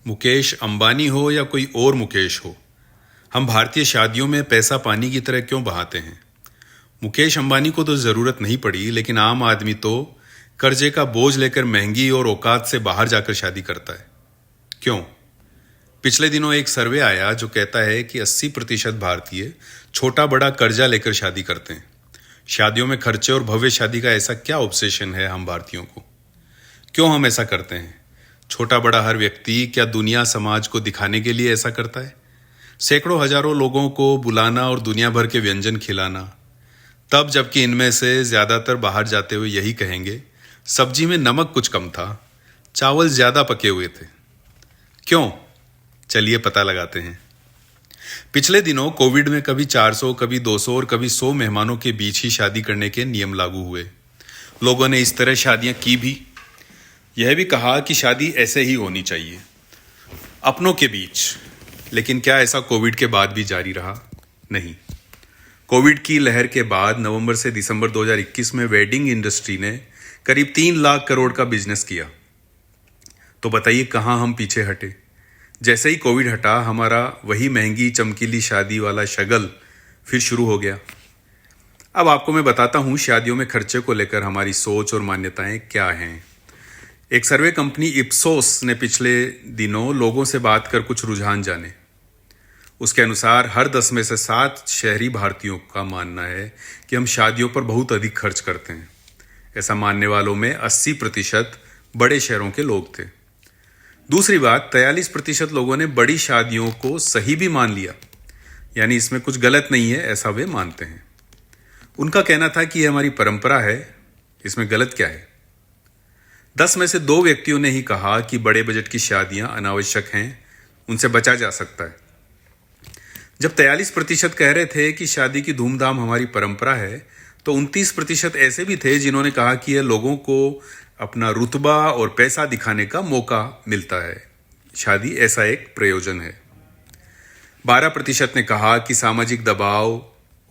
मुकेश अंबानी हो या कोई और मुकेश हो, हम भारतीय शादियों में पैसा पानी की तरह क्यों बहाते हैं। मुकेश अंबानी को तो ज़रूरत नहीं पड़ी, लेकिन आम आदमी तो कर्जे का बोझ लेकर महंगी और औकात से बाहर जाकर शादी करता है। क्यों? पिछले दिनों एक सर्वे आया जो कहता है कि 80% भारतीय छोटा बड़ा कर्जा लेकर शादी करते हैं। शादियों में खर्चे और भव्य शादी का ऐसा क्या ऑब्सेशन है हम भारतीयों को? क्यों हम ऐसा करते हैं? छोटा बड़ा हर व्यक्ति क्या दुनिया समाज को दिखाने के लिए ऐसा करता है? सैकड़ों हजारों लोगों को बुलाना और दुनिया भर के व्यंजन खिलाना, तब जबकि इनमें से ज्यादातर बाहर जाते हुए यही कहेंगे, सब्जी में नमक कुछ कम था, चावल ज्यादा पके हुए थे। क्यों? चलिए पता लगाते हैं। पिछले दिनों कोविड में कभी 400, कभी 200 और कभी 100 मेहमानों के बीच ही शादी करने के नियम लागू हुए। लोगों ने इस तरह शादियां की भी, यह भी कहा कि शादी ऐसे ही होनी चाहिए, अपनों के बीच। लेकिन क्या ऐसा कोविड के बाद भी जारी रहा? नहीं। कोविड की लहर के बाद नवंबर से दिसंबर 2021 में वेडिंग इंडस्ट्री ने करीब 3 लाख करोड़ का बिजनेस किया। तो बताइए कहां हम पीछे हटे? जैसे ही कोविड हटा, हमारा वही महंगी चमकीली शादी वाला शगल फिर शुरू हो गया। अब आपको मैं बताता हूं शादियों में खर्चे को लेकर हमारी सोच और मान्यताएं क्या हैं। एक सर्वे कंपनी इप्सोस ने पिछले दिनों लोगों से बात कर कुछ रुझान जाने। उसके अनुसार हर 10 में से 7 शहरी भारतीयों का मानना है कि हम शादियों पर बहुत अधिक खर्च करते हैं। ऐसा मानने वालों में 80% बड़े शहरों के लोग थे। दूसरी बात, 43% लोगों ने बड़ी शादियों को सही भी मान लिया, यानी इसमें कुछ गलत नहीं है ऐसा वे मानते हैं। उनका कहना था कि यह हमारी परंपरा है, इसमें गलत क्या है। 10 में से 2 व्यक्तियों ने ही कहा कि बड़े बजट की शादियां अनावश्यक हैं, उनसे बचा जा सकता है। जब 43% कह रहे थे कि शादी की धूमधाम हमारी परंपरा है, तो 29% ऐसे भी थे जिन्होंने कहा कि यह लोगों को अपना रुतबा और पैसा दिखाने का मौका मिलता है, शादी ऐसा एक प्रयोजन है। 12% ने कहा कि सामाजिक दबाव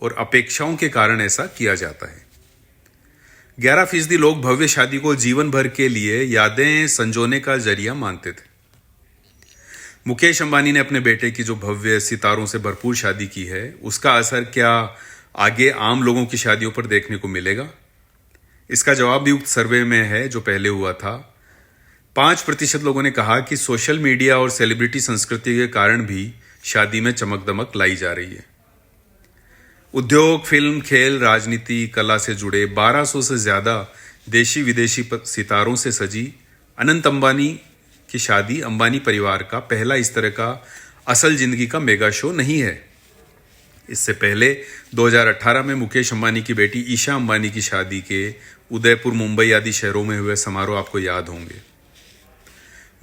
और अपेक्षाओं के कारण ऐसा किया जाता है। 11% लोग भव्य शादी को जीवन भर के लिए यादें संजोने का जरिया मानते थे। मुकेश अंबानी ने अपने बेटे की जो भव्य सितारों से भरपूर शादी की है, उसका असर क्या आगे आम लोगों की शादियों पर देखने को मिलेगा? इसका जवाब भी उक्त सर्वे में है जो पहले हुआ था। 5% लोगों ने कहा कि सोशल मीडिया और सेलिब्रिटी संस्कृति के कारण भी शादी में चमक दमक लाई जा रही है। उद्योग, फिल्म, खेल, राजनीति, कला से जुड़े 1200 से ज्यादा देशी विदेशी सितारों से सजी अनंत अंबानी की शादी अंबानी परिवार का पहला इस तरह का असल जिंदगी का मेगा शो नहीं है। इससे पहले 2018 में मुकेश अंबानी की बेटी ईशा अंबानी की शादी के उदयपुर, मुंबई आदि शहरों में हुए समारोह आपको याद होंगे।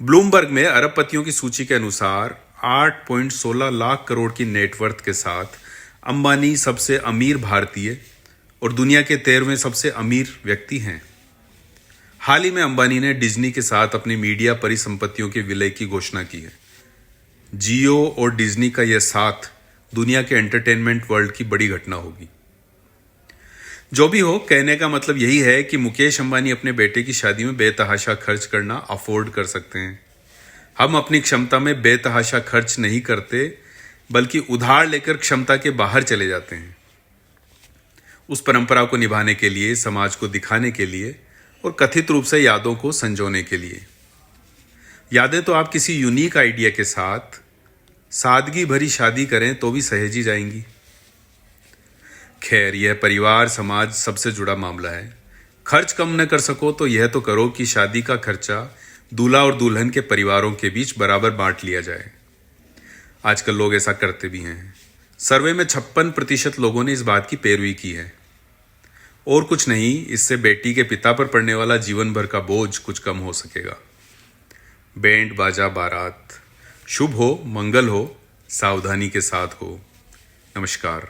ब्लूमबर्ग में अरबपतियों की सूची के अनुसार 8.16 लाख करोड़ की नेटवर्थ के साथ अंबानी सबसे अमीर भारतीय और दुनिया के 13वें सबसे अमीर व्यक्ति हैं। हाल ही में अंबानी ने डिज्नी के साथ अपनी मीडिया परिसंपत्तियों के विलय की घोषणा की है। जियो और डिज्नी का यह साथ दुनिया के एंटरटेनमेंट वर्ल्ड की बड़ी घटना होगी। जो भी हो, कहने का मतलब यही है कि मुकेश अंबानी अपने बेटे की शादी में बेतहाशा खर्च करना अफोर्ड कर सकते हैं। हम अपनी क्षमता में बेतहाशा खर्च नहीं करते, बल्कि उधार लेकर क्षमता के बाहर चले जाते हैं। उस परंपरा को निभाने के लिए, समाज को दिखाने के लिए और कथित रूप से यादों को संजोने के लिए। यादें तो आप किसी यूनिक आइडिया के साथ सादगी भरी शादी करें तो भी सहेजी जाएंगी। खैर, यह परिवार समाज सबसे जुड़ा मामला है। खर्च कम न कर सको तो यह तो करो कि शादी का खर्चा दूल्हा और दुल्हन के परिवारों के बीच बराबर बांट लिया जाए। आजकल लोग ऐसा करते भी हैं। सर्वे में 56% लोगों ने इस बात की पैरवी की है। और कुछ नहीं, इससे बेटी के पिता पर पड़ने वाला जीवन भर का बोझ कुछ कम हो सकेगा। बैंड बाजा बारात शुभ हो, मंगल हो, सावधानी के साथ हो। नमस्कार।